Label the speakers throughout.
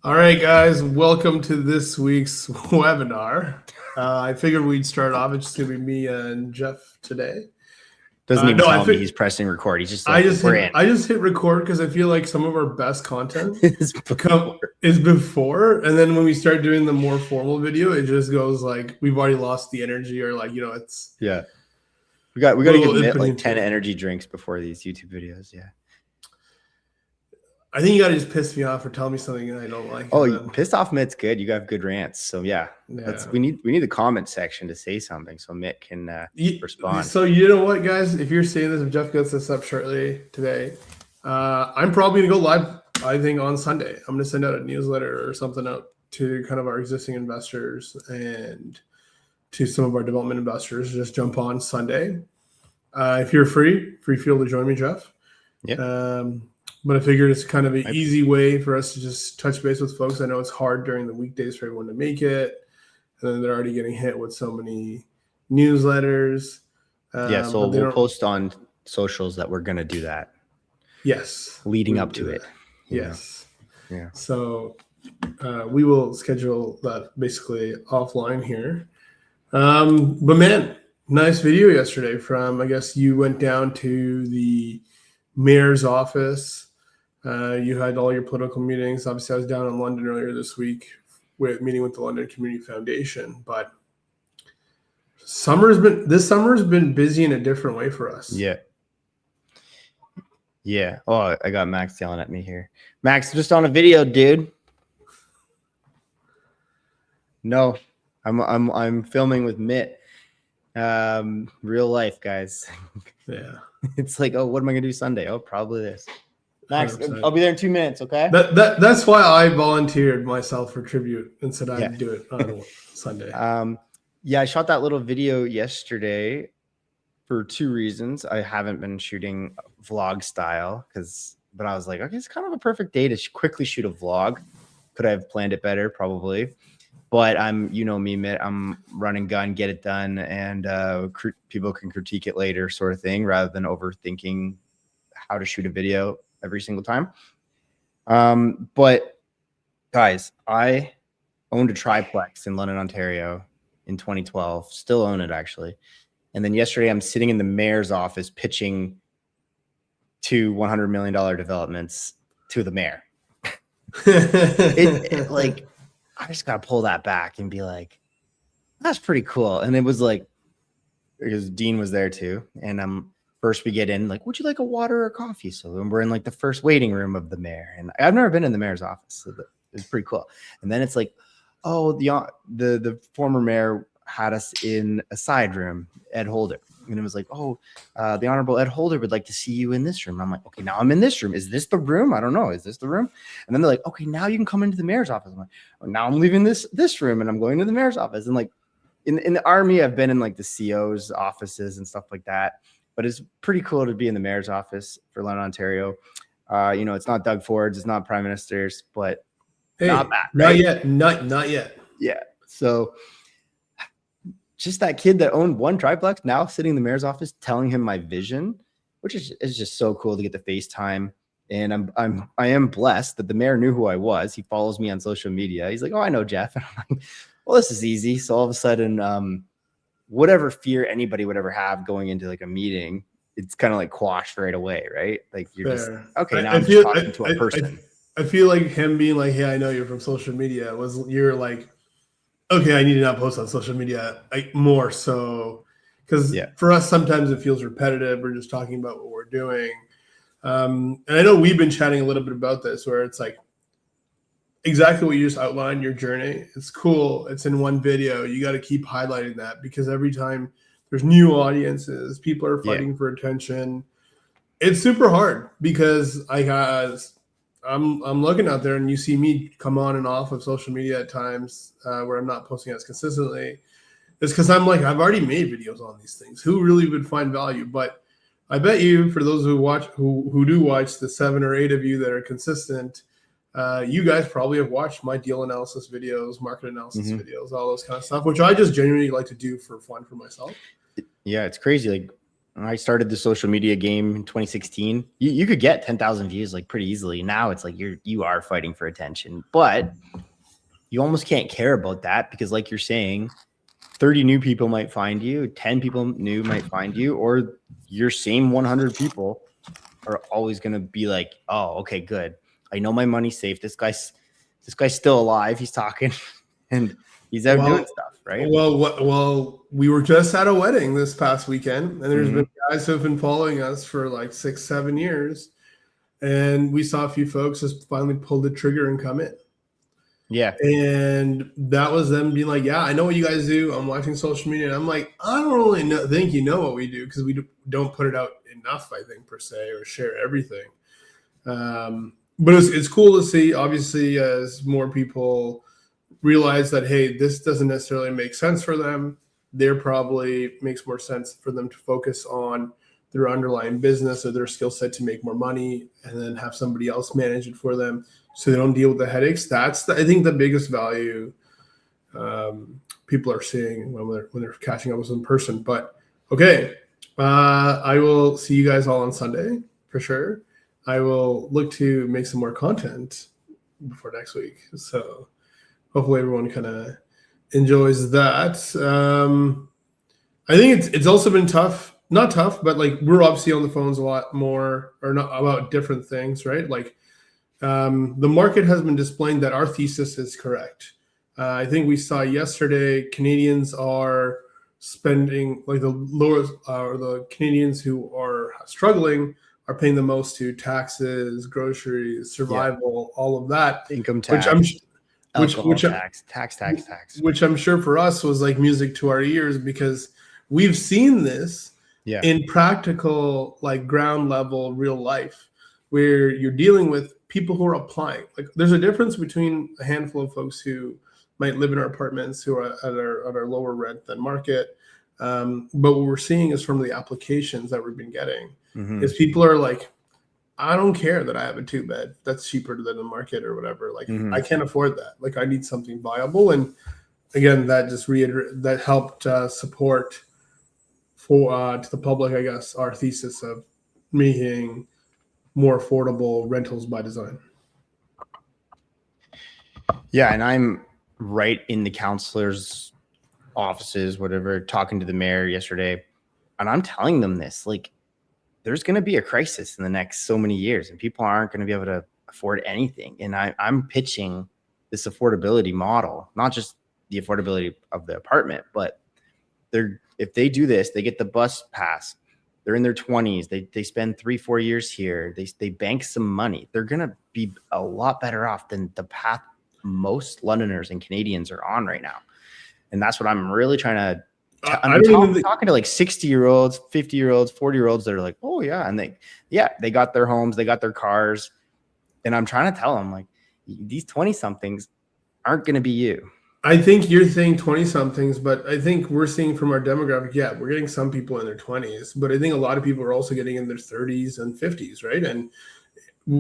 Speaker 1: All right, guys, welcome to this week's webinar. I figured we'd start off. It's just gonna be me and Jeff today.
Speaker 2: Doesn't even
Speaker 1: No,
Speaker 2: tell me he's pressing record. He's just
Speaker 1: I
Speaker 2: like,
Speaker 1: just
Speaker 2: we're
Speaker 1: hit
Speaker 2: in.
Speaker 1: I just hit record because I feel like some of our best content
Speaker 2: It's
Speaker 1: is before, and then when we start doing the more formal video, it just goes like we've already lost the energy, or like it's
Speaker 2: yeah. We got to give Mitt like
Speaker 1: into
Speaker 2: 10 energy drinks before these YouTube videos. Yeah.
Speaker 1: I think you gotta just piss me off or tell me something I don't like.
Speaker 2: Oh, pissed off Mitt's good. You got good rants. So yeah. We need the comment section to say something so Mitt can respond.
Speaker 1: So you know what, guys? If you're seeing this, if Jeff gets this up shortly today, I'm probably gonna go live. I think on Sunday, I'm gonna send out a newsletter or something out to kind of our existing investors and to some of our development investors. Just jump on Sunday. If you're free feel to join me, Jeff.
Speaker 2: Yeah.
Speaker 1: But I figured it's kind of an easy way for us to just touch base with folks. I know it's hard during the weekdays for everyone to make it, and then they're already getting hit with so many newsletters.
Speaker 2: So we'll post on socials that we're going to do that.
Speaker 1: Yes.
Speaker 2: Leading up to it.
Speaker 1: Yes.
Speaker 2: Yeah.
Speaker 1: So we will schedule that basically offline here. But man, nice video yesterday from, I guess you went down to the mayor's office. You had all your political meetings. Obviously, I was down in London earlier this week meeting with the London Community Foundation. But this summer's been busy in a different way for us.
Speaker 2: Yeah. Yeah. Oh, I got Max yelling at me here. Max, just on a video, dude. No, I'm filming with Mitt. Real life, guys.
Speaker 1: Yeah.
Speaker 2: It's like, oh, what am I gonna do Sunday? Oh, probably this. Max, 100%. I'll be there in 2 minutes, okay?
Speaker 1: That's why I volunteered myself for tribute and said I'd do it on Sunday.
Speaker 2: Yeah, I shot that little video yesterday for 2 reasons. I haven't been shooting vlog style but I was like, okay, it's kind of a perfect day to quickly shoot a vlog. Could I have planned it better? Probably. But you know me, Mitt, I'm run and gun, get it done, and people can critique it later sort of thing rather than overthinking how to shoot a video every single time. But guys, I owned a triplex in London, Ontario in 2012, still own it actually. And then yesterday I'm sitting in the mayor's office pitching 2 $100 million developments to the mayor. Like, I just got to pull that back and be like, that's pretty cool. And it was like, because Dean was there too. And first we get in, like, would you like a water or coffee? So we're in like the first waiting room of the mayor. And I've never been in the mayor's office. So it was pretty cool. And then it's like, oh, the former mayor had us in a side room, Ed Holder. And it was like, oh, the Honorable Ed Holder would like to see you in this room. I'm like, okay, now I'm in this room. Is this the room? I don't know. Is this the room? And then they're like, okay, now you can come into the mayor's office. I'm like, oh, now I'm leaving this room and I'm going to the mayor's office. And like in the army, I've been in like the CO's offices and stuff like that. But it's pretty cool to be in the mayor's office for London, Ontario. It's not Doug Ford's, it's not Prime Minister's, but
Speaker 1: hey,
Speaker 2: not bad.
Speaker 1: Right? Not yet.
Speaker 2: Yeah. So just that kid that owned one triplex now sitting in the mayor's office telling him my vision, which is just so cool to get the FaceTime. And I am blessed that the mayor knew who I was. He follows me on social media. He's like, oh, I know Jeff. And I'm like, well, this is easy. So all of a sudden, whatever fear anybody would ever have going into like a meeting, it's kind of like quashed right away, right? Like you're just, okay, now I'm just talking to a person.
Speaker 1: I feel like him being like, hey, I know you're from social media you're like, okay, I need to not post on social media more so, because for us, sometimes it feels repetitive. We're just talking about what we're doing. And I know we've been chatting a little bit about this where it's like exactly what you just outlined, your journey. It's cool. It's in one video. You got to keep highlighting that because every time there's new audiences, people are fighting for attention. It's super hard because I'm looking out there and you see me come on and off of social media at times where I'm not posting as consistently. It's because I'm like, I've already made videos on these things. Who really would find value? But I bet you for those who do watch, the 7 or 8 of you that are consistent, you guys probably have watched my deal analysis videos, market analysis videos, all those kind of stuff, which I just genuinely like to do for fun for myself.
Speaker 2: Yeah, it's crazy. Like I started the social media game in 2016. You could get 10,000 views like pretty easily. Now it's like you are fighting for attention, but you almost can't care about that because, like you're saying, 30 new people might find you, 10 people new might find you, or your same 100 people are always going to be like, oh, okay, good. I know my money's safe. This guy's still alive. He's talking and he's out doing stuff, right?
Speaker 1: Well, we were just at a wedding this past weekend, and there's been guys who have been following us for like 6-7 years, and we saw a few folks just finally pull the trigger and come in.
Speaker 2: Yeah.
Speaker 1: And that was them being like, yeah, I know what you guys do. I'm watching social media. And I'm like, I don't really think you know what we do because we don't put it out enough, I think, per se, or share everything. But it's cool to see, obviously, as more people realize that, hey, this doesn't necessarily make sense for them. There probably makes more sense for them to focus on their underlying business or their skill set to make more money and then have somebody else manage it for them so they don't deal with the headaches. That's, I think, the biggest value people are seeing when they're catching up with us in person. But okay, I will see you guys all on Sunday for sure. I will look to make some more content before next week. So hopefully everyone kind of enjoys that. I think it's also been tough. Not tough, but like we're obviously on the phones a lot more or not about different things, right? Like the market has been displaying that our thesis is correct. I think we saw yesterday Canadians are spending like the lowest or the Canadians who are struggling are paying the most to taxes, groceries, survival, all of that.
Speaker 2: Income tax, tax.
Speaker 1: Which I'm sure for us was like music to our ears because we've seen this in practical, like ground level, real life, where you're dealing with people who are applying. Like there's a difference between a handful of folks who might live in our apartments who are at our lower rent than market. But what we're seeing is from the applications that we've been getting is people are like, I don't care that I have a 2-bed. That's cheaper than the market or whatever. Like I can't afford that. Like I need something viable. And again, that just that helped support for to the public, I guess, our thesis of making more affordable rentals by design.
Speaker 2: Yeah, and I'm right in the counselors' offices, whatever, talking to the mayor yesterday, and I'm telling them this, like, there's going to be a crisis in the next so many years, and people aren't going to be able to afford anything. And I'm pitching this affordability model, not just the affordability of the apartment, but if they do this, they get the bus pass. They're in their 20s. They spend 3-4 years here. They bank some money. They're going to be a lot better off than the path most Londoners and Canadians are on right now. And that's what I'm really trying to I'm talking to like 60-year-olds, 50-year-olds, 40-year-olds that are like, oh yeah. And they got their homes, they got their cars. And I'm trying to tell them like these 20-somethings aren't going to be you.
Speaker 1: I think you're saying 20-somethings, but I think we're seeing from our demographic, we're getting some people in their 20s, but I think a lot of people are also getting in their 30s and 50s, right? And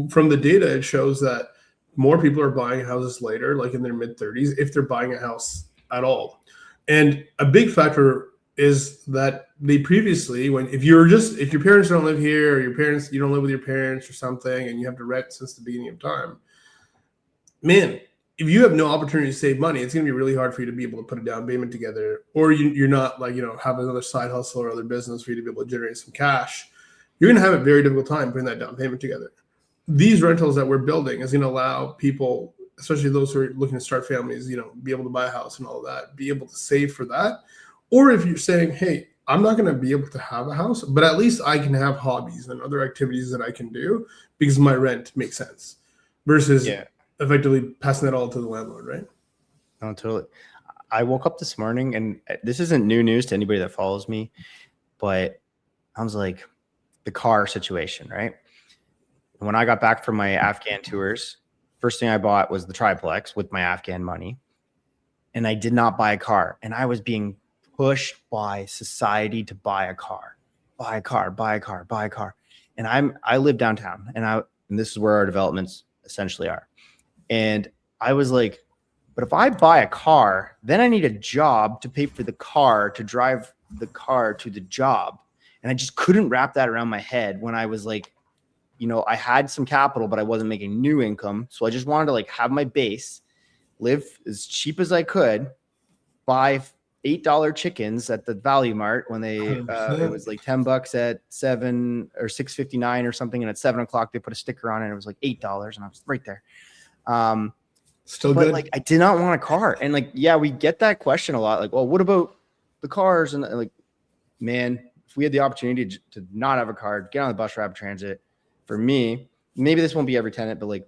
Speaker 1: from the data, it shows that more people are buying houses later, like in their mid-30s, if they're buying a house at all. And a big factor is that they previously, if your parents don't live here, or you don't live with your parents or something, and you have to rent since the beginning of time, man, if you have no opportunity to save money, it's going to be really hard for you to be able to put a down payment together, or you're not like, have another side hustle or other business for you to be able to generate some cash. You're going to have a very difficult time putting that down payment together. These rentals that we're building is going to allow people, especially those who are looking to start families, be able to buy a house and all of that, be able to save for that. Or if you're saying, hey, I'm not going to be able to have a house, but at least I can have hobbies and other activities that I can do because my rent makes sense versus effectively passing that all to the landlord, right?
Speaker 2: No, totally. I woke up this morning, and this isn't new news to anybody that follows me, but I was like, the car situation, right? When I got back from my Afghan tours, first thing I bought was the triplex with my Afghan money. And I did not buy a car. And I was being pushed by society to buy a car. And I live downtown, and this is where our developments essentially are. And I was like, but if I buy a car, then I need a job to pay for the car, to drive the car to the job. And I just couldn't wrap that around my head when I was like, you know, I had some capital, but I wasn't making new income. So I just wanted to like have my base, live as cheap as I could, buy $8 chickens at the Value Mart when they it was like $10 at 7 or $6.59 or something, and at 7 o'clock they put a sticker on it and it was like $8, and I was right there.
Speaker 1: Still
Speaker 2: but
Speaker 1: good.
Speaker 2: Like I did not want a car, and like we get that question a lot. Like, well, what about the cars? And like, man, if we had the opportunity to not have a car, get on the bus, rapid transit. For me, maybe this won't be every tenant, but like,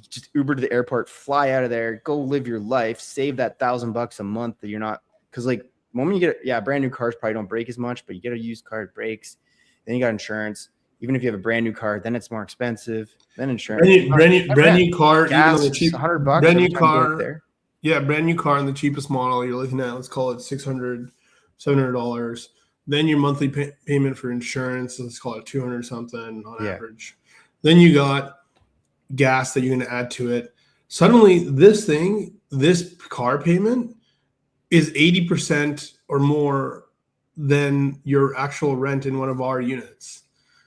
Speaker 2: just Uber to the airport, fly out of there, go live your life, save that $1,000 a month that you're not, because like the moment you get brand new cars probably don't break as much, but you get a used car, it breaks. Then you got insurance. Even if you have a brand new car, then it's more expensive. Then insurance.
Speaker 1: Brand new car,
Speaker 2: gas,
Speaker 1: even on the cheap
Speaker 2: $100.
Speaker 1: Brand new car. Yeah, brand new car in the cheapest model. You're looking at, let's call it $600, $700. Then your monthly payment for insurance, let's call it 200 something on average. Then you got gas that you're going to add to it. Suddenly, this car payment is 80% or more than your actual rent in one of our units.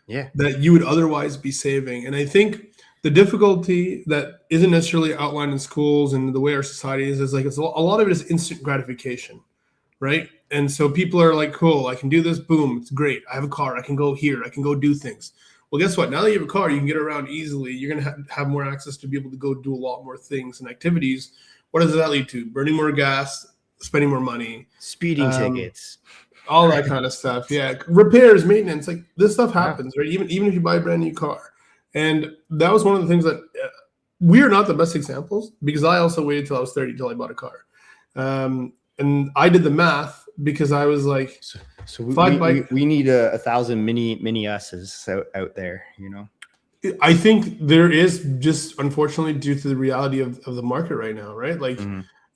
Speaker 2: Yeah,
Speaker 1: that you would otherwise be saving. And I think the difficulty that isn't necessarily outlined in schools and the way our society is like a lot of it is instant gratification, right? And so people are like, cool, I can do this, boom, it's great. I have a car, I can go here, I can go do things. Well, guess what? Now that you have a car, you can get around easily. You're going to have more access to be able to go do a lot more things and activities. What does that lead to? Burning more gas, spending more money.
Speaker 2: Speeding tickets.
Speaker 1: All that kind of stuff. Yeah. Repairs, maintenance, like this stuff happens, right? Even if you buy a brand new car. And that was one of the things that we're not the best examples, because I also waited till I was 30 till I bought a car. And I did the math because I was like,
Speaker 2: so we need 1,000 mini S's out there, you know?
Speaker 1: I think there is, just unfortunately due to the reality of the market right now, right? Like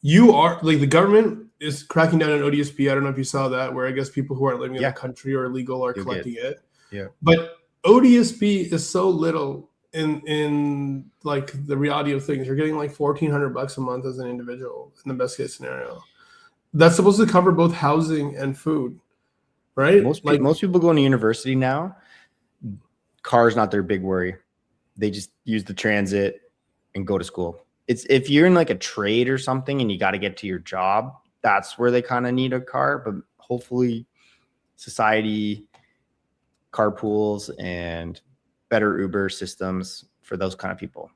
Speaker 1: you are like, the government is cracking down on ODSP. I don't know if you saw that, where I guess people who aren't living in the country or illegal are collecting it. Yeah. But ODSP is so little in like the reality of things. You're getting like $1,400 a month as an individual in the best case scenario. That's supposed to cover both housing and food, right?
Speaker 2: Most people going to university now, car's not their big worry. They just use the transit and go to school. It's if you're in like a trade or something and you got to get to your job, that's where they kind of need a car. But hopefully society, carpools, and better Uber systems for those kind of people.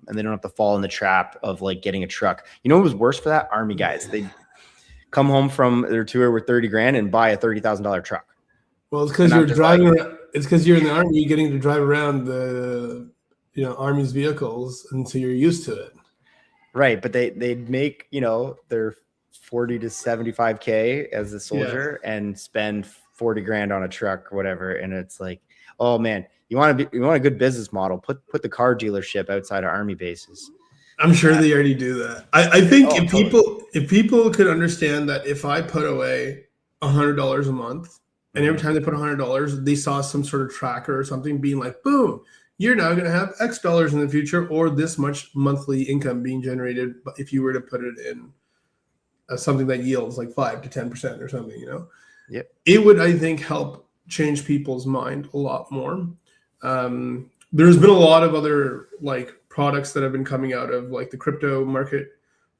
Speaker 2: And they don't have to fall in the trap of like getting a truck. You know what was worse for that? Army guys. They come home from their tour with 30 grand and buy a $30,000 truck.
Speaker 1: Well, it's because you're driving around, it's because you're in the Army, you're getting to drive around the Army's vehicles, and so you're used to it.
Speaker 2: Right, but they make, their 40 to 75K as a soldier and spend 40 grand on a truck or whatever, and it's like, oh man, you want a good business model, put the car dealership outside of Army bases.
Speaker 1: I'm sure they already do that. I think if people could understand that if I put away $100 a month, and every time they put $100, they saw some sort of tracker or something being like, boom, you're now going to have X dollars in the future, or this much monthly income being generated if you were to put it in something that yields like 5 to 10% or something,
Speaker 2: Yep.
Speaker 1: It would, I think, help change people's mind a lot more. There's been a lot of other like products that have been coming out of like the crypto market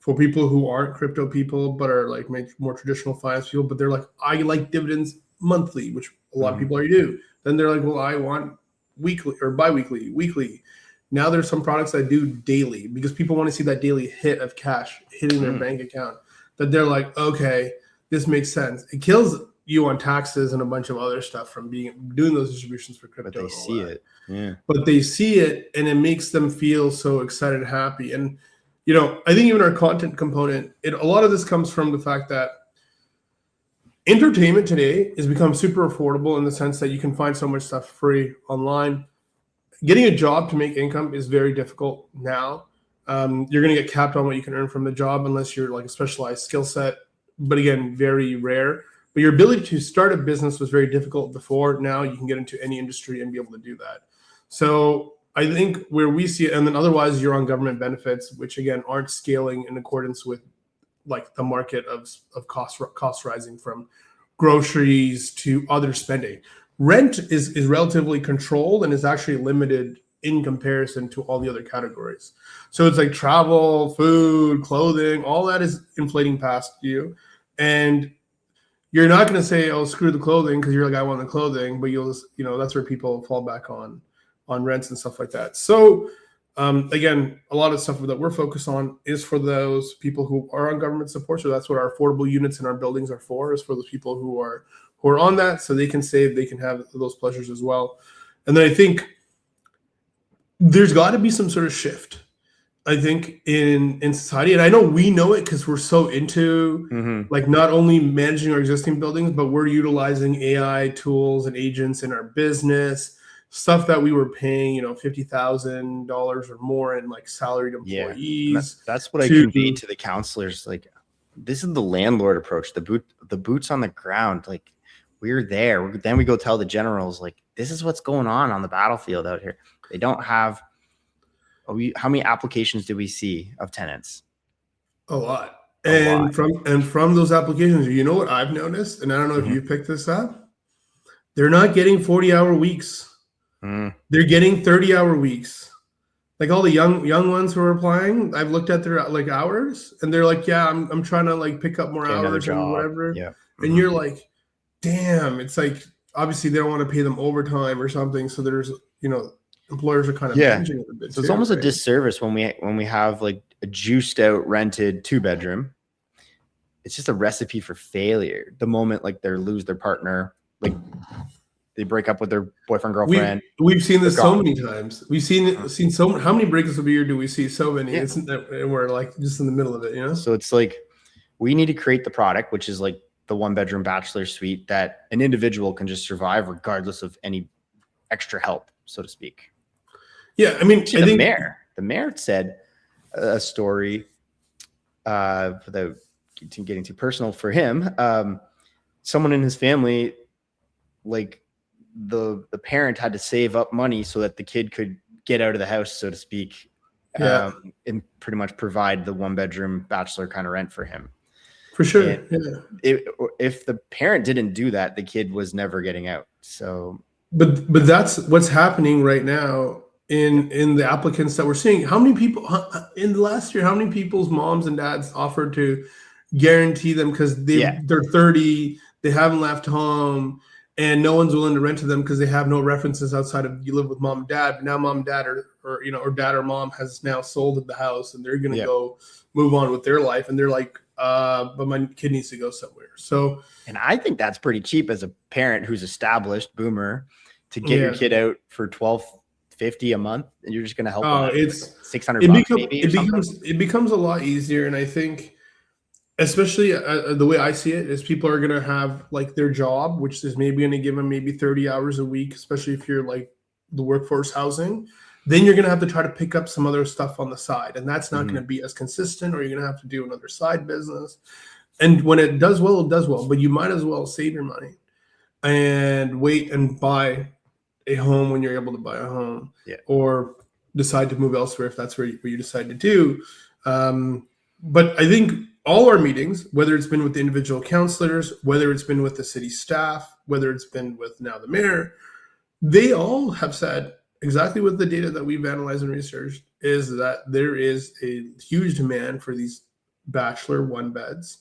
Speaker 1: for people who aren't crypto people, but are like more traditional finance people, but they're like, I like dividends monthly, which a lot of people already do. Then they're like, well, I want weekly or biweekly, weekly. Now there's some products that do daily because people want to see that daily hit of cash hitting their bank account, that they're like, okay, this makes sense. It kills you on taxes and a bunch of other stuff from doing those distributions for crypto.
Speaker 2: But they see it. Yeah.
Speaker 1: But they see it, and it makes them feel so excited and happy. And, I think even our content component, a lot of this comes from the fact that entertainment today has become super affordable in the sense that you can find so much stuff free online. Getting a job to make income is very difficult now. You're going to get capped on what you can earn from the job unless you're like a specialized skill set. But again, very rare. But your ability to start a business was very difficult before. Now you can get into any industry and be able to do that. So I think where we see it, and then otherwise you're on government benefits, which again aren't scaling in accordance with like the market of cost rising from groceries to other spending. rent is relatively controlled and is actually limited in comparison to all the other categories. So it's like travel, food, clothing, all that is inflating past you. And you're not going to say, oh, screw the clothing because you're like, I want the clothing, but you'll, that's where people fall back on rents and stuff like that. So again, a lot of stuff that we're focused on is for those people who are on government support. So that's what our affordable units in our buildings are for, is for those people who are on that, so they can save, they can have those pleasures as well. And then I think there's got to be some sort of shift, I think, in society. And I know we know it because we're so into like not only managing our existing buildings, but we're utilizing AI tools and agents in our business, stuff that we were paying, $50,000 or more in like salaried employees.
Speaker 2: That's what I conveyed to the counselors. Like, this is the landlord approach, the boots on the ground. Like, we're there. Then we go tell the generals, like, this is what's going on the battlefield out here. They don't have. How many applications do we see of tenants?
Speaker 1: A lot. From those applications, what I've noticed, and I don't know if you picked this up, they're not getting 40-hour weeks. They're getting 30-hour weeks. Like all the young ones who are applying, I've looked at their like hours, and they're like, yeah, I'm trying to like pick up more hours and whatever.
Speaker 2: Yeah.
Speaker 1: And you're like, damn, it's like obviously they don't want to pay them overtime or something. So there's employers are kind of managing it a bit.
Speaker 2: So it's almost a disservice when we have like a juiced out rented 2-bedroom. It's just a recipe for failure. The moment like they lose their partner, like they break up with their boyfriend, girlfriend.
Speaker 1: We've seen this so many times. We've seen so how many breakups of a year do we see? So many. Yeah. And we're like just in the middle of it, So
Speaker 2: it's like we need to create the product, which is like the 1-bedroom bachelor suite that an individual can just survive regardless of any extra help, so to speak.
Speaker 1: Yeah, I mean, I think
Speaker 2: the mayor said a story without getting too personal for him. Someone in his family, like the parent had to save up money so that the kid could get out of the house, so to speak, and pretty much provide the 1-bedroom bachelor kind of rent for him.
Speaker 1: For sure.
Speaker 2: If the parent didn't do that, the kid was never getting out. So,
Speaker 1: but that's what's happening right now. In the applicants that we're seeing, how many people in the last year, how many people's moms and dads offered to guarantee them because they're 30, they haven't left home, and no one's willing to rent to them because they have no references outside of you live with mom and dad. But now mom and dad or dad or mom has now sold the house and they're going to go move on with their life. And they're like, but my kid needs to go somewhere. So,
Speaker 2: and I think that's pretty cheap as a parent who's established boomer to get your kid out for $12.50 a month, and you're just going to help them.
Speaker 1: It's
Speaker 2: $600 maybe.
Speaker 1: It becomes a lot easier, and I think, especially the way I see it, is people are going to have like their job, which is maybe going to give them maybe 30 hours a week, especially if you're like the workforce housing. Then you're going to have to try to pick up some other stuff on the side, and that's not going to be as consistent, or you're going to have to do another side business. And when it does well, it does well, but you might as well save your money and wait and buy a home when you're able to buy a home, or decide to move elsewhere if that's where you decide to do. But I think all our meetings, whether it's been with the individual counselors, whether it's been with the city staff, whether it's been with now the mayor, they all have said exactly what the data that we've analyzed and researched is, that there is a huge demand for these bachelor 1-beds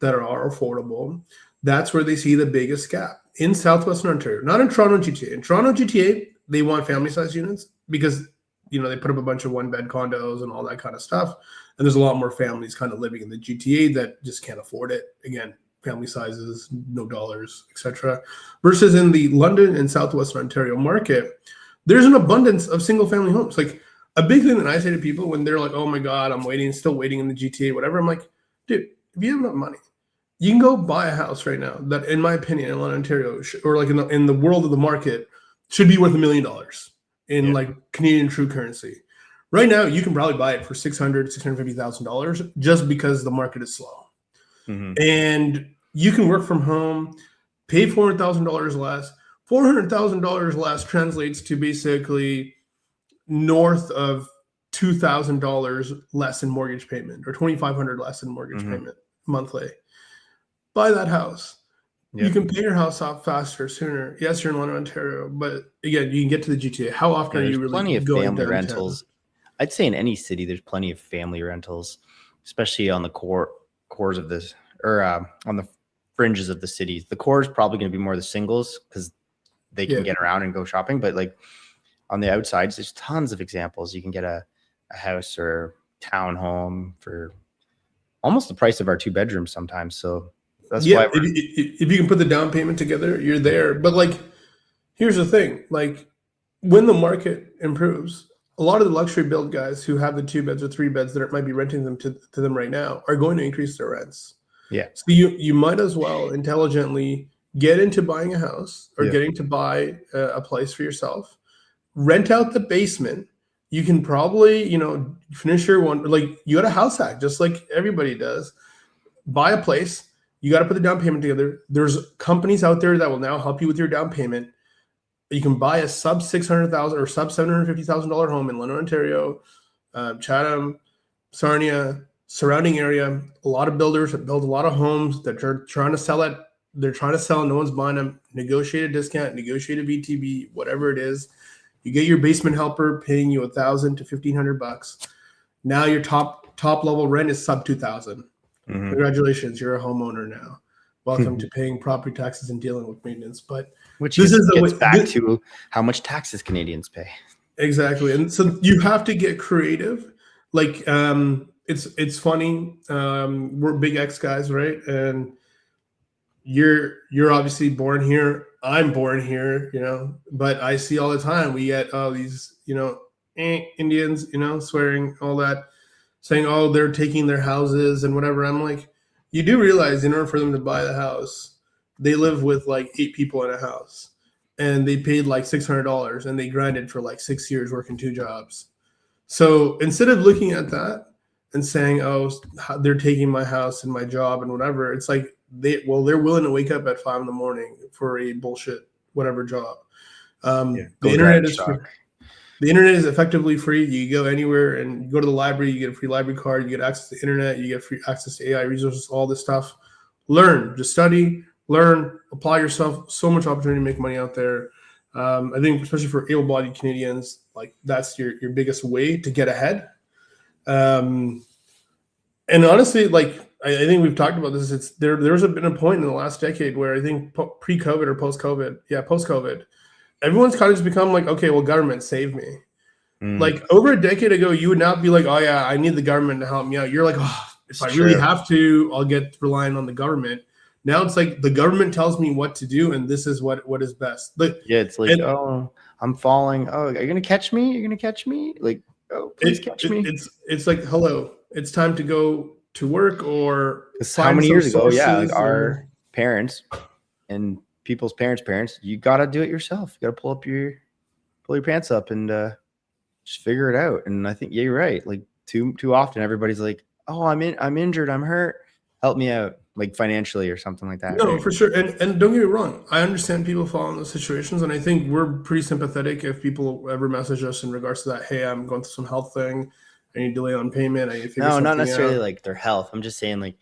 Speaker 1: that are affordable. That's where they see the biggest gap in Southwestern Ontario, not in Toronto GTA. In Toronto GTA, they want family size units because, they put up a bunch of 1-bed condos and all that kind of stuff. And there's a lot more families kind of living in the GTA that just can't afford it. Again, family sizes, no dollars, etc. Versus in the London and Southwestern Ontario market, there's an abundance of single family homes. Like a big thing that I say to people when they're like, oh my God, I'm still waiting in the GTA, whatever. I'm like, dude, if you have enough money, you can go buy a house right now that, in my opinion, in London, Ontario, or like in the world of the market, should be worth $1 million in like Canadian true currency. Right now, you can probably buy it for $650,000 just because the market is slow. And you can work from home, pay $400,000 less. $400,000 less translates to basically north of $2,000 less in mortgage payment, or $2,500 less in mortgage payment monthly. Buy that house, You can pay your house off faster, sooner. Yes, you're in London, Ontario, but again, you can get to the GTA. How often are you really
Speaker 2: plenty of
Speaker 1: going
Speaker 2: family
Speaker 1: downtown?
Speaker 2: rentals? I'd say in any city, there's plenty of family rentals, especially on the cores of this, or on the fringes of the cities. The core is probably going to be more the singles because they can get around and go shopping. But like on the outsides, there's tons of examples. You can get a house or townhome for almost the price of our 2 bedrooms sometimes. So that's why
Speaker 1: if you can put the down payment together, you're there. But like, here's the thing: like, when the market improves, a lot of the luxury build guys who have the 2 beds or 3 beds that might be renting them to them right now are going to increase their rents.
Speaker 2: Yeah.
Speaker 1: So you might as well intelligently get into buying a house or getting to buy a place for yourself. Rent out the basement. You can probably, finish your one. Like, you got a house hack, just like everybody does. Buy a place. You got to put the down payment together. There's companies out there that will now help you with your down payment. You can buy a sub $600,000 or sub $750,000 home in London, Ontario, Chatham, Sarnia, surrounding area. A lot of builders that build a lot of homes that are trying to sell it. They're trying to sell. No one's buying them. Negotiate a discount. Negotiate a VTB. Whatever it is. You get your basement helper paying you $1,000 to $1,500. Now your top level rent is sub $2,000. Mm-hmm. Congratulations, you're a homeowner now. Welcome to paying property taxes and dealing with maintenance. But
Speaker 2: which gets back to how much taxes Canadians pay.
Speaker 1: Exactly, and so you have to get creative. Like, it's funny. We're big X guys, right? And you're obviously born here. I'm born here, but I see all the time we get all these, Indians, swearing, all that, saying, oh, they're taking their houses and whatever. I'm like, you do realize in order for them to buy the house, they live with like 8 people in a house and they paid like $600 and they grinded for like 6 years working 2 jobs. So instead of looking at that and saying, oh, they're taking my house and my job and whatever, it's like, they're willing to wake up at 5 a.m. for a bullshit whatever job. The internet is effectively free. You go anywhere and go to the library, you get a free library card, you get access to the internet, you get free access to AI resources, all this stuff. Learn, just study, learn, apply yourself. So much opportunity to make money out there. I think especially for able-bodied Canadians, like that's your biggest way to get ahead. And honestly, like I think we've talked about this. There's been a point in the last decade where I think pre-COVID or post-COVID, everyone's kind of just become like, okay, well, government save me. Like over a decade ago, you would not be like, oh yeah, I need the government to help me out. You're like, oh, if I really have to, I'll get relying on the government. Now it's like the government tells me what to do, and this is what is best.
Speaker 2: It's like, oh, I'm falling. Oh, are you gonna catch me? You're gonna catch me? Like, oh, please catch me.
Speaker 1: It's like, hello, it's time to go to work or
Speaker 2: how many years ago? Yeah, like our parents and people's parents, you gotta do it yourself. You gotta pull your pants up and just figure it out. And I think you're right. Like too often, everybody's like, oh, I'm injured, I'm hurt. Help me out, like financially or something like that.
Speaker 1: No,
Speaker 2: right?
Speaker 1: for sure. And don't get me wrong. I understand people fall in those situations. And I think we're pretty sympathetic if people ever message us in regards to that. Hey, I'm going through some health thing. I need delay on payment. I need to figure something
Speaker 2: not necessarily
Speaker 1: out.
Speaker 2: Like their health. I'm just saying like,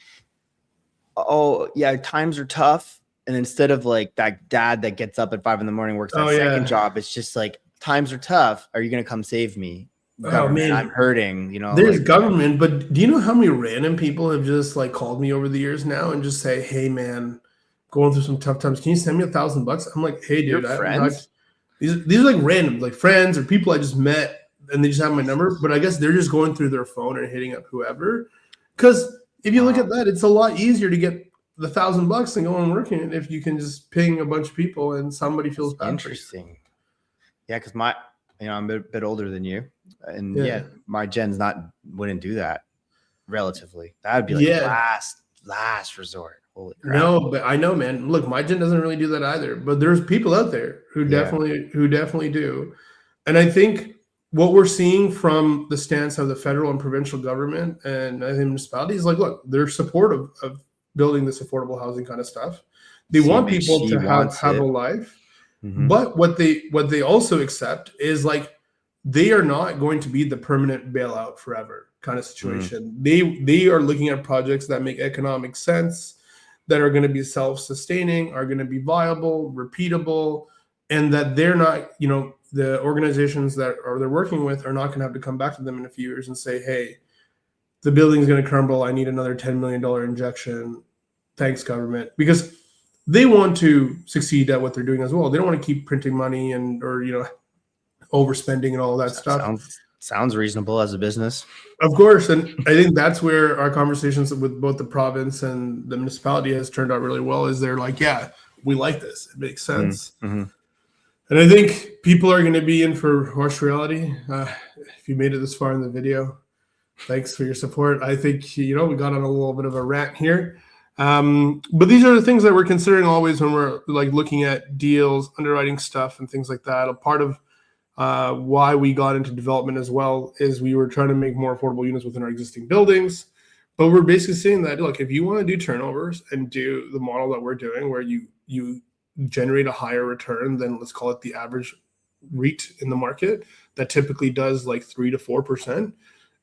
Speaker 2: oh yeah, times are tough. And instead of like that dad that gets up at 5 a.m, works that second job, it's just like, times are tough. Are you going to come save me? Oh man, I'm hurting.
Speaker 1: There's government, but do you know how many random people have just like called me over the years now and just say, "Hey man, going through some tough times. Can you send me $1,000?" I'm like, "Hey dude, these are like random, like friends or people I just met, and they just have my number." But I guess they're just going through their phone and hitting up whoever. Because if you look at that, it's a lot easier to get the $1,000 than going working if you can just ping a bunch of people and somebody feels bad.
Speaker 2: Interesting. Yeah, because I'm a bit older than you, and my gen's wouldn't do that. Relatively, that would be like last resort. Holy crap.
Speaker 1: No, but I know, man. Look, my gen doesn't really do that either. But there's people out there who definitely do, and I think what we're seeing from the stance of the federal and provincial government and I think municipalities, like, look, they're supportive of building this affordable housing kind of stuff. They want people to have a life. Mm-hmm. But what they also accept is like they are not going to be the permanent bailout forever kind of situation. They are looking at projects that make economic sense. that are going to be self-sustaining, are going to be viable, repeatable, and that they're not, the organizations that they're working with are not going to have to come back to them in a few years and say, hey, the building's going to crumble. I need another $10 million injection. Thanks, government. Because they want to succeed at what they're doing as well. They don't want to keep printing money or overspending and all that stuff.
Speaker 2: Sounds reasonable as a business.
Speaker 1: Of course. And I think that's where our conversations with both the province and the municipality has turned out really well, is they're like, yeah, we like this. It makes sense.
Speaker 2: Mm-hmm.
Speaker 1: And I think people are going to be in for harsh reality. If you made it this far in the video, thanks for your support. I think, we got on a little bit of a rant here. But these are the things that we're considering always when we're like looking at deals, underwriting stuff and things like that. A part of why we got into development as well is we were trying to make more affordable units within our existing buildings. But we're basically saying that, look, if you want to do turnovers and do the model that we're doing where you generate a higher return than, let's call it, the average REIT in the market that typically does like 3 to 4%,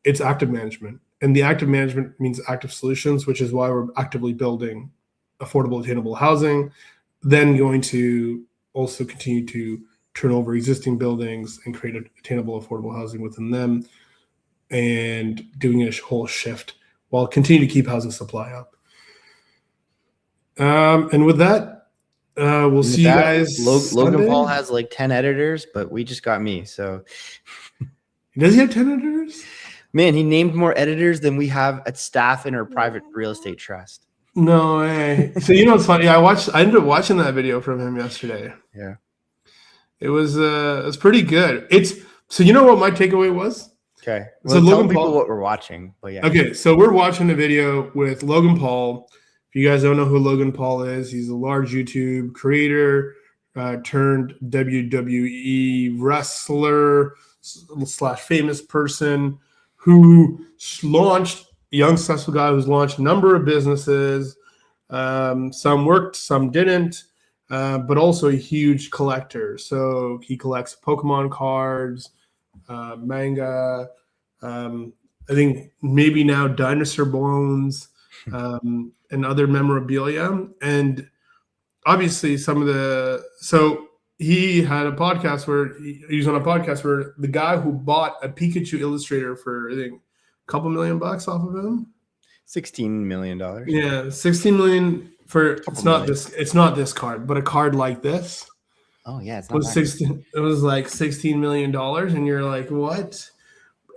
Speaker 1: it's active management. And the active management means active solutions, which is why we're actively building affordable, attainable housing, then going to also continue to turn over existing buildings and create attainable, affordable housing within them, and doing a whole shift while continuing to keep housing supply up. And with that, we'll see you guys.
Speaker 2: Logan Paul has like 10 editors, but we just got me. So
Speaker 1: does he have 10 editors?
Speaker 2: Man, he named more editors than we have at staff in our private real estate trust.
Speaker 1: No way. So what's funny? I ended up watching that video from him yesterday.
Speaker 2: Yeah.
Speaker 1: It was pretty good. So you know what my takeaway was?
Speaker 2: Okay.
Speaker 1: Well,
Speaker 2: so Logan Paul, what we're watching, but yeah.
Speaker 1: Okay, so we're watching a video with Logan Paul. If you guys don't know who Logan Paul is, he's a large YouTube creator turned WWE wrestler / famous person who launched, a young successful guy who's launched a number of businesses. Some worked, some didn't, but also a huge collector. So he collects Pokemon cards, manga, I think maybe now dinosaur bones, and other memorabilia. And obviously so he had a podcast where he was on a podcast where the guy who bought a Pikachu illustrator for, I think, a couple $1 million off of him.
Speaker 2: $16 million.
Speaker 1: Yeah, $16 million for it's not this card, but a card like this.
Speaker 2: Oh yeah,
Speaker 1: it was like $16 million, and you're like, what?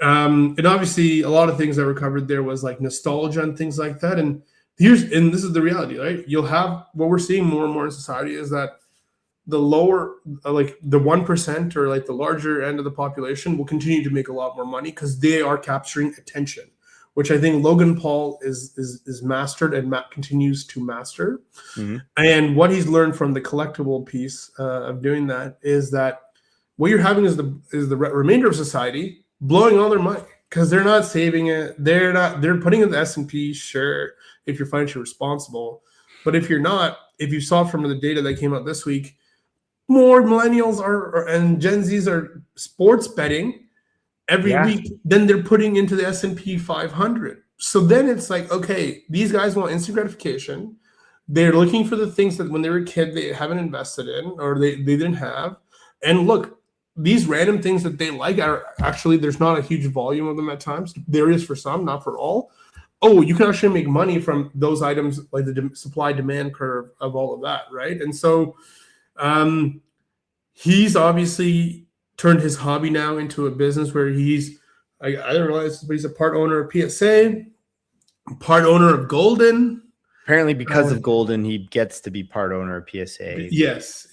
Speaker 1: And obviously a lot of things that were covered there was like nostalgia and things like that. And this is the reality, right? You'll have what we're seeing more and more in society is that the lower, like the 1% or like the larger end of the population will continue to make a lot more money because they are capturing attention, which I think Logan Paul is mastered and continues to master. Mm-hmm. And what he's learned from the collectible piece of doing that is that what you're having is the remainder of society blowing all their money because they're not saving it. They're putting it in the S&P, sure, if you're financially responsible. But if you're not, if you saw from the data that came out this week, more millennials and Gen Zs are sports betting every week than they're putting into the S&P 500. So then it's like, okay, these guys want instant gratification. They're looking for the things that when they were a kid they haven't invested in or they didn't have. And look, these random things that they like are actually, there's not a huge volume of them at times. There is for some, not for all. Oh, you can actually make money from those items, like the supply-demand curve of all of that, right? And so he's obviously turned his hobby now into a business where I didn't realize, but he's a part owner of PSA, part owner of Golden.
Speaker 2: Apparently because of Golden, he gets to be part owner of PSA.
Speaker 1: Yes.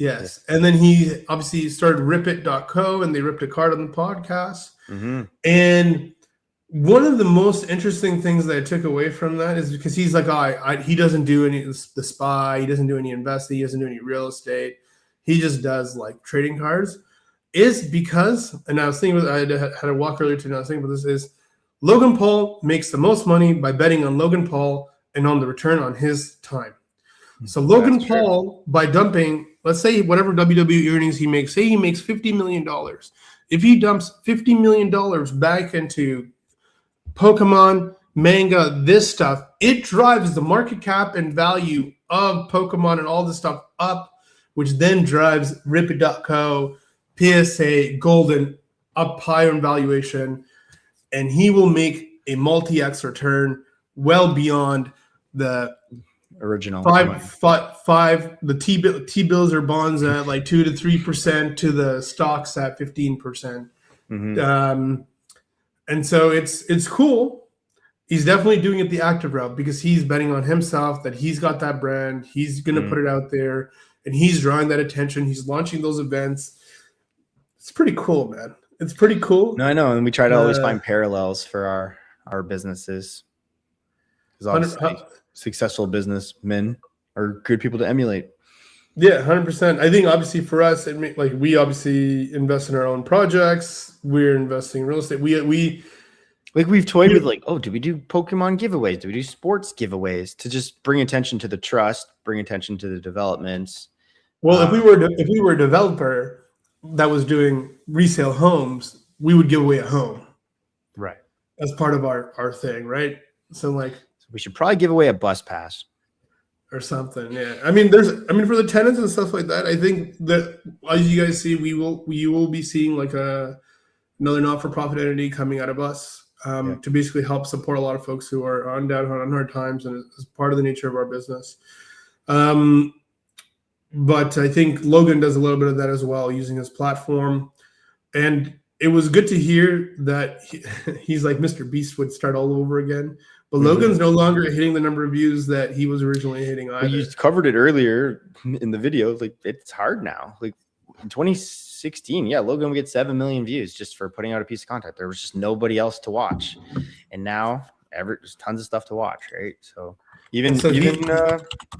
Speaker 1: And then he obviously started ripit.co and they ripped a card on the podcast. Mm-hmm. And one of the most interesting things that I took away from that is because he's like, he doesn't do any the SPY, he doesn't do any investing, he doesn't do any real estate. He just does like trading cards. Is because, and I was thinking, I had a walk earlier today, I was thinking about this, is Logan Paul makes the most money by betting on Logan Paul and on the return on his time. So Logan Paul, by dumping, let's say whatever WWE earnings he makes, say he makes $50 million. If he dumps $50 million back into Pokemon, manga, this stuff, it drives the market cap and value of Pokemon and all this stuff up, which then drives Ripid.co, PSA, Golden up higher in valuation, and he will make a multi-X return well beyond the
Speaker 2: original
Speaker 1: five. The T bills or bonds at like 2 to 3% to the stocks at 15%. And so it's cool. He's definitely doing it the active route because he's betting on himself, that he's got that brand. He's going to put it out there, and he's drawing that attention. He's launching those events. It's pretty cool, man. It's pretty cool.
Speaker 2: No, I know. And we try to always find parallels for our businesses. Because obviously successful businessmen are good people to emulate.
Speaker 1: Yeah, 100%. I think obviously for us, like we obviously invest in our own projects. We're investing in real estate.
Speaker 2: We've toyed with like, oh, do we do Pokemon giveaways? Do we do sports giveaways to just bring attention to the trust, bring attention to the developments?
Speaker 1: Well, if we were a developer that was doing resale homes, we would give away a home,
Speaker 2: right?
Speaker 1: As part of our thing, right? So
Speaker 2: we should probably give away a bus pass
Speaker 1: or something. Yeah, I mean, for the tenants and stuff like that, I think that as you guys see, you will be seeing like another not-for-profit entity coming out of us. To basically help support a lot of folks who are on hard times, and it's part of the nature of our business. But I think Logan does a little bit of that as well, using his platform. And it was good to hear that he's like Mr. Beast would start all over again. But Logan's no longer hitting the number of views that he was originally hitting either.
Speaker 2: You covered it earlier in the video. Like, it's hard now. Like in 2016, Logan would get 7 million views just for putting out a piece of content. There was just nobody else to watch. And now there's tons of stuff to watch, right? So even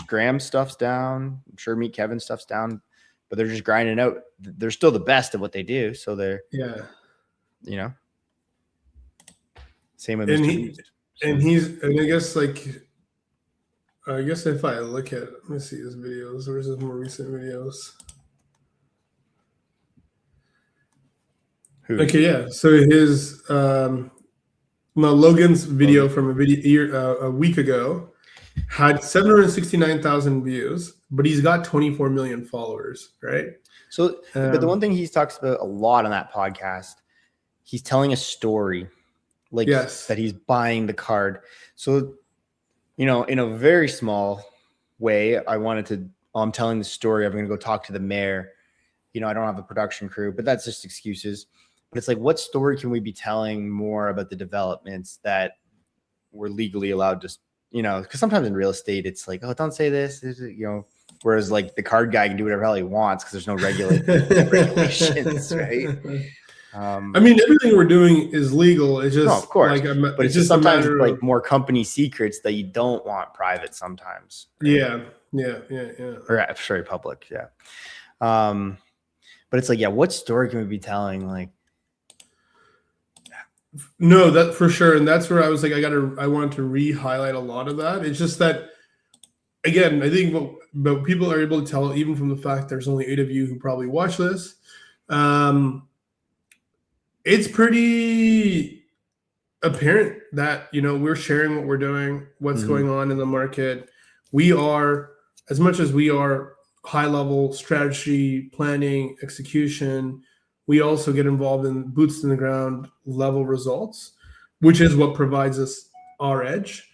Speaker 2: Graham's stuff's down. I'm sure Meet Kevin stuff's down, but they're just grinding out. They're still the best at what they do. So they're, same with Mr. Beast.
Speaker 1: And I guess if I look at, let me see his videos. Where's his more recent videos? Okay, yeah. So his Logan's video from a week ago had 769,000 views, but he's got 24 million followers, right?
Speaker 2: So, but the one thing he talks about a lot on that podcast, he's telling a story, like that he's buying the card. So, in a very small way, I'm telling the story. I'm going to go talk to the mayor. I don't have a production crew, but that's just excuses. But it's like, what story can we be telling more about the developments that we're legally allowed to, because sometimes in real estate, it's like, oh, don't say this, whereas like the card guy can do whatever the hell he wants because there's no regulations, right?
Speaker 1: Everything we're doing is legal. It's just,
Speaker 2: of course, but it's just sometimes like more company secrets that you don't want private sometimes. Right?
Speaker 1: Yeah.
Speaker 2: Or sorry, public. Yeah. But it's like, what story can we be telling? Like,
Speaker 1: no, that for sure. And that's where I was like, I wanted to re-highlight a lot of that. It's just that, again, I think what people are able to tell, even from the fact there's only 8 of you who probably watch this, it's pretty apparent that, we're sharing what we're doing, what's going on in the market. We are, as much as we are high level strategy, planning, execution, we also get involved in boots in the ground level results, which is what provides us our edge.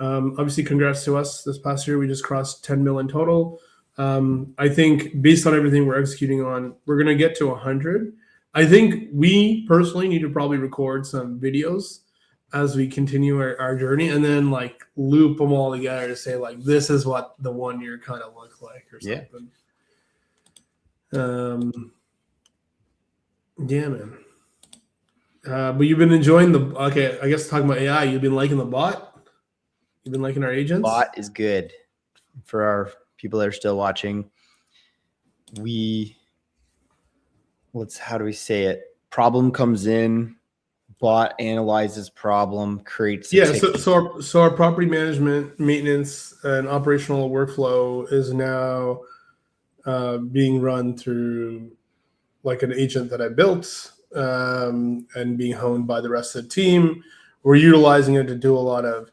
Speaker 1: Obviously, congrats to us. This past year, we just crossed 10 million total. I think based on everything we're executing on, we're going to get to 100. I think we personally need to probably record some videos as we continue our journey, and then like loop them all together to say like, this is what the 1 year kind of looks like or something. Yeah, man. But you've been enjoying I guess talking about AI, you've been liking the bot? You've been liking our agents?
Speaker 2: Bot is good. For our people that are still watching, how do we say it? Problem comes in, bot analyzes problem, creates
Speaker 1: so our property management, maintenance, and operational workflow is now being run through like an agent that I built and being honed by the rest of the team. we're utilizing it to do a lot of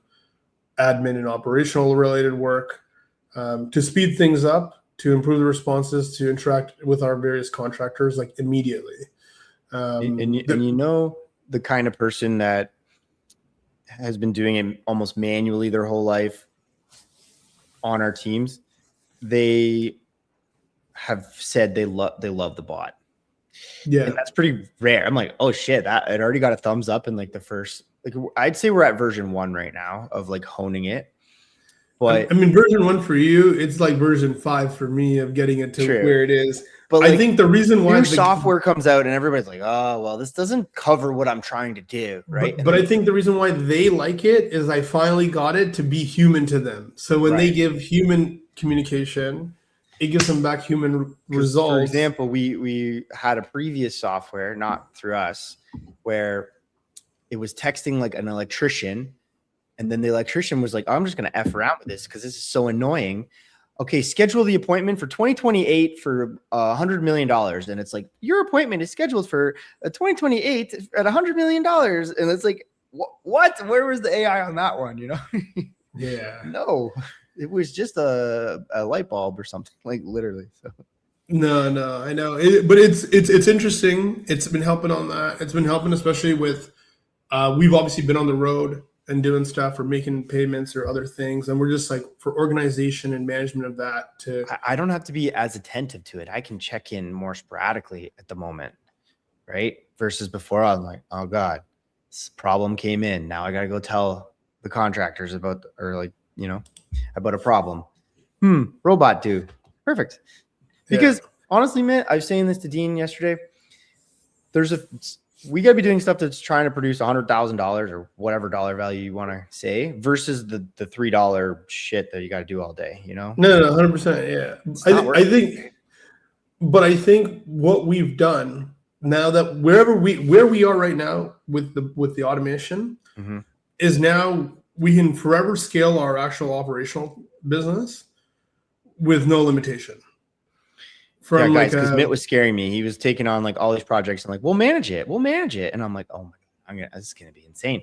Speaker 1: admin and operational related work, to speed things up, to improve the responses, to interact with our various contractors like immediately.
Speaker 2: And you know, the kind of person that has been doing it almost manually their whole life on our teams, they have said they love the bot.
Speaker 1: Yeah,
Speaker 2: and that's pretty rare. I'm like, oh shit, that it already got a thumbs up in like the first, like I'd say we're at version 1 right now of like honing it. But
Speaker 1: I mean, version 1 for you, it's like version 5 for me of getting it to where it is.
Speaker 2: But
Speaker 1: I think the reason why
Speaker 2: new software comes out and everybody's like, oh, well, this doesn't cover what I'm trying to do, right?
Speaker 1: But I think the reason why they like it is I finally got it to be human to them. So when they give human communication, it gives them back human results.
Speaker 2: For example, we had a previous software, not through us, where it was texting like an electrician, and then the electrician was like, oh, I'm just going to F around with this because this is so annoying. Okay, schedule the appointment for 2028 for $100 million. And it's like, your appointment is scheduled for 2028 at $100 million. And it's like, what? Where was the AI on that one? You know?
Speaker 1: Yeah.
Speaker 2: No, it was just a light bulb or something, like literally. So.
Speaker 1: No, I know. But it's interesting. It's been helping on that. It's been helping, especially with, we've obviously been on the road and doing stuff or making payments or other things. And we're just like, for organization and management of that, to
Speaker 2: I don't have to be as attentive to it. I can check in more sporadically at the moment, right? Versus before, I'm like, oh God, this problem came in. Now I got to go tell the contractors about, or like, you know, about a problem. Robot do. Perfect. Because honestly, man, I was saying this to Dean yesterday. We got to be doing stuff that's trying to produce $100,000 or whatever dollar value you want to say versus the $3 shit that you got to do all day, you know?
Speaker 1: No, 100%. Yeah. I think what we've done now, that where we are right now with the automation, is now we can forever scale our actual operational business with no limitation.
Speaker 2: From guys, because Mitt was scaring me. He was taking on like all these projects and like, we'll manage it. And I'm like, oh my God, this is gonna be insane.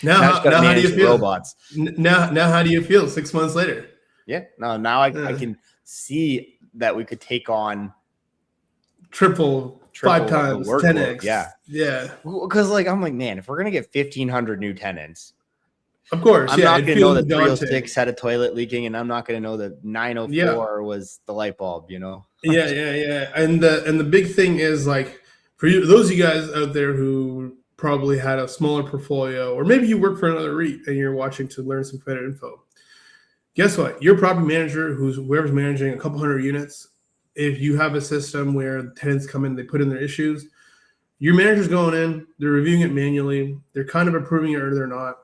Speaker 1: Now how do you feel? Robots. Now how do you feel 6 months later?
Speaker 2: Yeah. Now I can see that we could take on
Speaker 1: triple 5 times, 10x.
Speaker 2: Yeah. Because like I'm like, man, if we're gonna get 1,500 new tenants,
Speaker 1: of course,
Speaker 2: I'm not going to know that 306 had a toilet leaking, and I'm not going to know that 904 was the light bulb, you know?
Speaker 1: Yeah. And the big thing is, like, for you, those of you guys out there who probably had a smaller portfolio, or maybe you work for another REIT and you're watching to learn some credit info. Guess what? Your property manager, whoever's managing a couple hundred units, if you have a system where tenants come in, they put in their issues, your manager's going in, they're reviewing it manually, they're kind of approving it or they're not.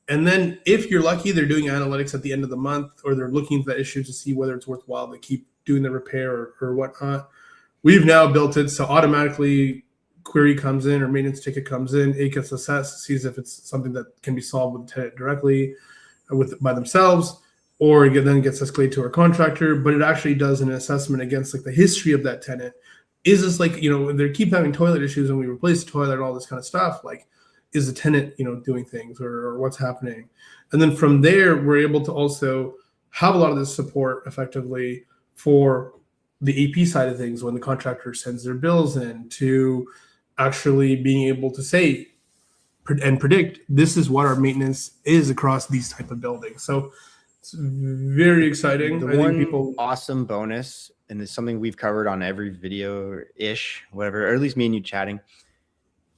Speaker 1: And then if you're lucky, they're doing analytics at the end of the month, or they're looking at that issue to see whether it's worthwhile to keep doing the repair or whatnot. We've now built it so automatically query comes in or maintenance ticket comes in, it gets assessed, sees if it's something that can be solved with the tenant directly by themselves, or it then gets escalated to our contractor. But it actually does an assessment against like the history of that tenant. Is this like, you know, they keep having toilet issues and we replace the toilet and all this kind of stuff, like, is the tenant, you know, doing things or what's happening? And then from there, we're able to also have a lot of this support effectively for the AP side of things when the contractor sends their bills in, to actually being able to say and predict this is what our maintenance is across these type of buildings. So it's very exciting.
Speaker 2: The one awesome bonus, and it's something we've covered on every video-ish, whatever, or at least me and you chatting,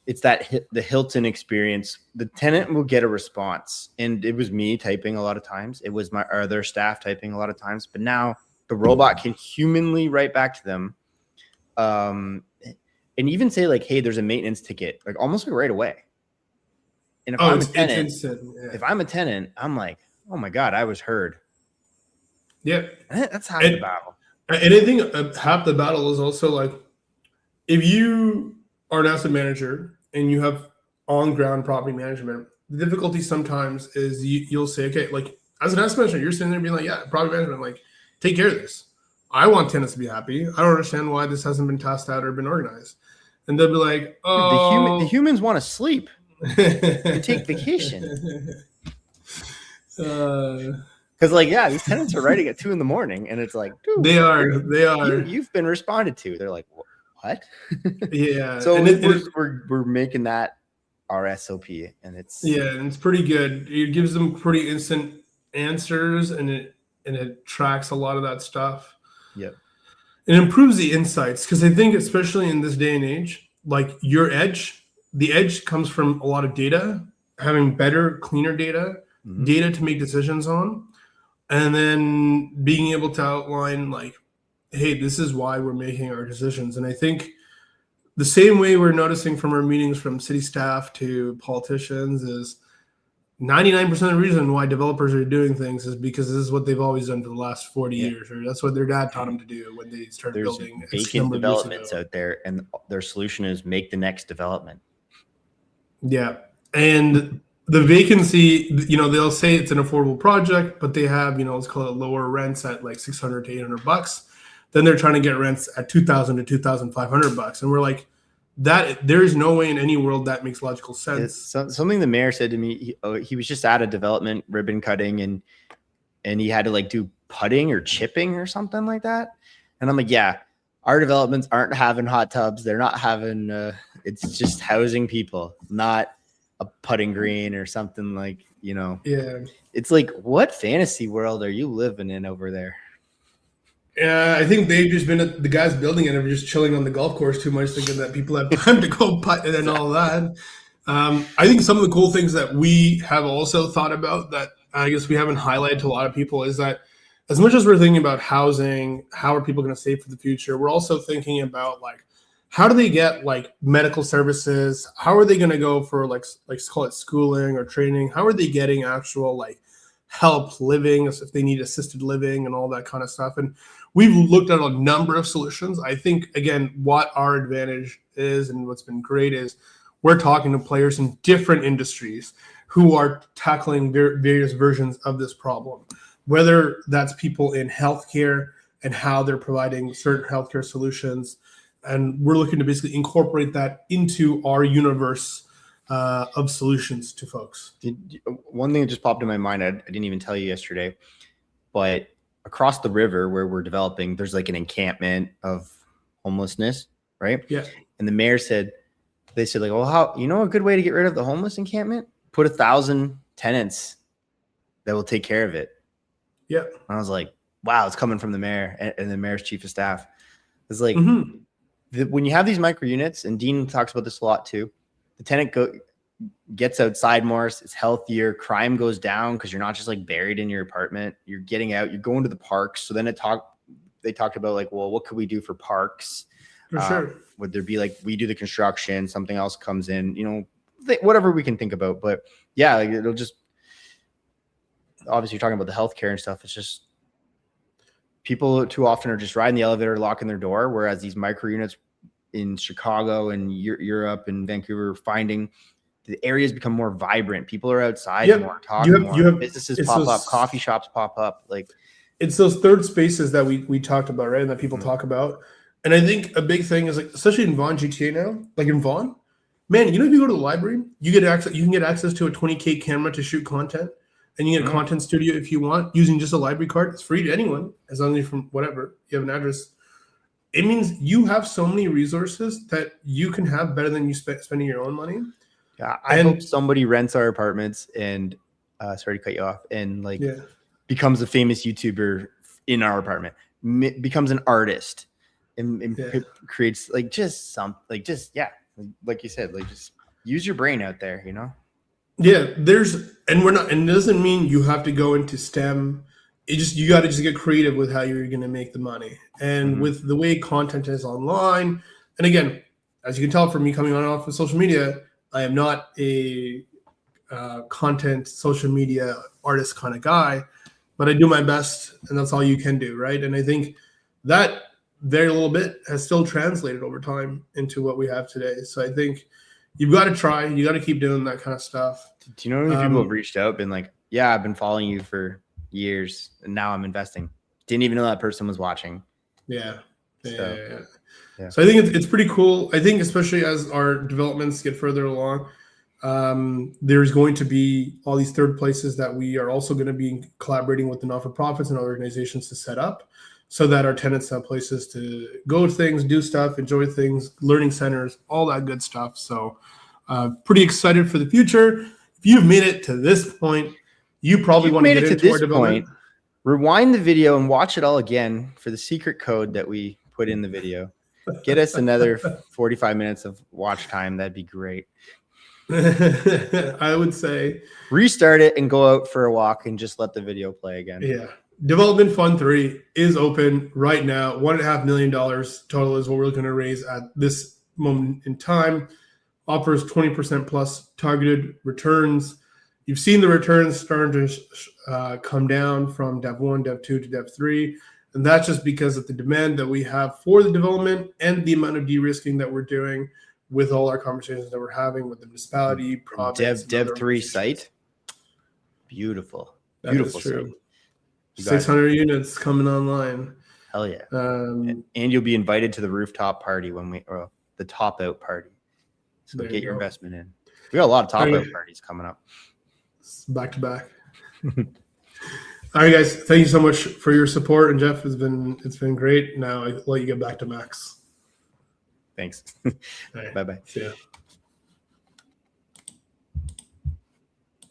Speaker 2: it's that the Hilton experience. The tenant will get a response, and it was me typing a lot of times. It was their staff typing a lot of times. But now the robot can humanly write back to them, and even say like, "Hey, there's a maintenance ticket," like almost like right away. And if I'm a tenant, I'm like, "Oh my God, I was heard."
Speaker 1: Yeah,
Speaker 2: that's half the battle.
Speaker 1: And I think half the battle is also like, if you are an asset manager and you have on-ground property management, the difficulty sometimes is you'll say, okay, like as an asset manager, you're sitting there being like, yeah, property management, like take care of this. I want tenants to be happy. I don't understand why this hasn't been tasked out or been organized. And they'll be like, oh,
Speaker 2: the humans want to sleep. You take vacation. Because these tenants are writing at 2 a.m, and it's like, dude,
Speaker 1: they are.
Speaker 2: You've been responded to. They're like, what?
Speaker 1: Yeah.
Speaker 2: So we're making that our SOP, and it's
Speaker 1: pretty good. It gives them pretty instant answers, and it tracks a lot of that stuff.
Speaker 2: Yep.
Speaker 1: It improves the insights, because I think especially in this day and age, like the edge comes from a lot of data, having better, cleaner data, data to make decisions on, and then being able to outline like, hey, this is why we're making our decisions. And I think the same way we're noticing from our meetings from city staff to politicians is 99% of the reason why developers are doing things is because this is what they've always done for the last 40 years, or that's what their dad taught them to do when they started building.
Speaker 2: Vacant developments out there, and their solution is make the next development.
Speaker 1: Yeah. And the vacancy, they'll say it's an affordable project, but they have, let's call it lower rents at like $600 to $800. Then they're trying to get rents at $2,000 to $2,500. And we're like, that there is no way in any world that makes logical sense.
Speaker 2: Something the mayor said to me, he was just at a development ribbon cutting, and he had to like do putting or chipping or something like that. And I'm like, yeah, our developments aren't having hot tubs. They're not having, it's just housing people, not a putting green or something like, Yeah. It's like, what fantasy world are you living in over there?
Speaker 1: Yeah, I think they've just been the guys building it are just chilling on the golf course too much, thinking that people have time to go putt and all that. I think some of the cool things that we have also thought about that I guess we haven't highlighted to a lot of people is that as much as we're thinking about housing, how are people going to save for the future, we're also thinking about like, how do they get like medical services? How are they going to go for like call it schooling or training? How are they getting actual like help living if they need assisted living and all that kind of stuff? And we've looked at a number of solutions. I think, again, what our advantage is and what's been great is we're talking to players in different industries who are tackling various versions of this problem, whether that's people in healthcare and how they're providing certain healthcare solutions. And we're looking to basically incorporate that into our universe of solutions to folks.
Speaker 2: One thing that just popped in my mind, I didn't even tell you yesterday, but across the river where we're developing, there's like an encampment of homelessness, right?
Speaker 1: Yeah.
Speaker 2: And the mayor said, like, well, a good way to get rid of the homeless encampment? Put 1,000 tenants that will take care of it.
Speaker 1: Yeah.
Speaker 2: And I was like, wow, it's coming from the mayor and the mayor's chief of staff. It's like, when you have these micro units, and Dean talks about this a lot too, the tenant gets outside more, it's healthier, crime goes down because you're not just like buried in your apartment, you're getting out, you're going to the parks. So then they talked about like, well, what could we do for parks?
Speaker 1: For sure.
Speaker 2: Would there be like, we do the construction, something else comes in, whatever we can think about. But yeah, like it'll just, obviously you're talking about the healthcare and stuff. It's just people too often are just riding the elevator, locking their door. Whereas these micro units in Chicago and Europe and Vancouver, finding the areas become more vibrant. People are outside more, talking more. Businesses pop up, coffee shops pop up. Like
Speaker 1: it's those third spaces that we talked about, right? And that people talk about. And I think a big thing is like, especially in Vaughan GTA now, like in Vaughan, man, if you go to the library, you can get access to a 20K camera to shoot content, and you get a content studio if you want using just a library card. It's free to anyone as long as you're from whatever, you have an address. It means you have so many resources that you can have better than you spending your own money.
Speaker 2: Yeah, I hope somebody rents our apartments and sorry to cut you off, and becomes a famous YouTuber in our apartment, becomes an artist, and creates like like you said, like just use your brain out there,
Speaker 1: Yeah, and it doesn't mean you have to go into STEM. You got to just get creative with how you're going to make the money. And with the way content is online, and again, as you can tell from me coming on and off of social media, I am not a content social media artist kind of guy, but I do my best, and that's all you can do, right? And I think that very little bit has still translated over time into what we have today. So I think you've got to try, you got to keep doing that kind of stuff.
Speaker 2: Do you know how many people have reached out, been like, yeah, I've been following you for years and now I'm investing. Didn't even know that person was watching.
Speaker 1: Yeah. So I think it's pretty cool. I think especially as our developments get further along, There's going to be all these third places that we are also going to be collaborating with the not-for-profits and other organizations to set up, so that our tenants have places to go to things, do stuff, enjoy things, learning centers, all that good stuff. So pretty excited for the future. If you've made it to this point, you probably want to get into our development.
Speaker 2: Rewind the video and watch it all again for the secret code that we put in the video. Get us another 45 minutes of watch time. That'd be great.
Speaker 1: I would say
Speaker 2: restart it and go out for a walk and just let the video play again.
Speaker 1: Yeah. Development Fund 3 is open right now. $1.5 million total is what we're looking to raise at this moment in time. Offers 20% plus targeted returns. You've seen the returns starting to come down from Dev 1, Dev 2 to Dev 3. And that's just because of the demand that we have for the development and the amount of de-risking that we're doing with all our conversations that we're having with the municipality, province.
Speaker 2: Dev 3 site. Beautiful.
Speaker 1: That
Speaker 2: Beautiful
Speaker 1: is true.
Speaker 2: Site.
Speaker 1: 600 units coming online.
Speaker 2: Hell yeah. And you'll be invited to the rooftop party or the top out party. So get your investment in. We got a lot of top out parties coming up.
Speaker 1: Back to back. All right, guys. Thank you so much for your support. And Jeff, it's been great. Now I'll let you get back to Max.
Speaker 2: Thanks.
Speaker 1: Right.
Speaker 2: Bye-bye.
Speaker 1: See ya.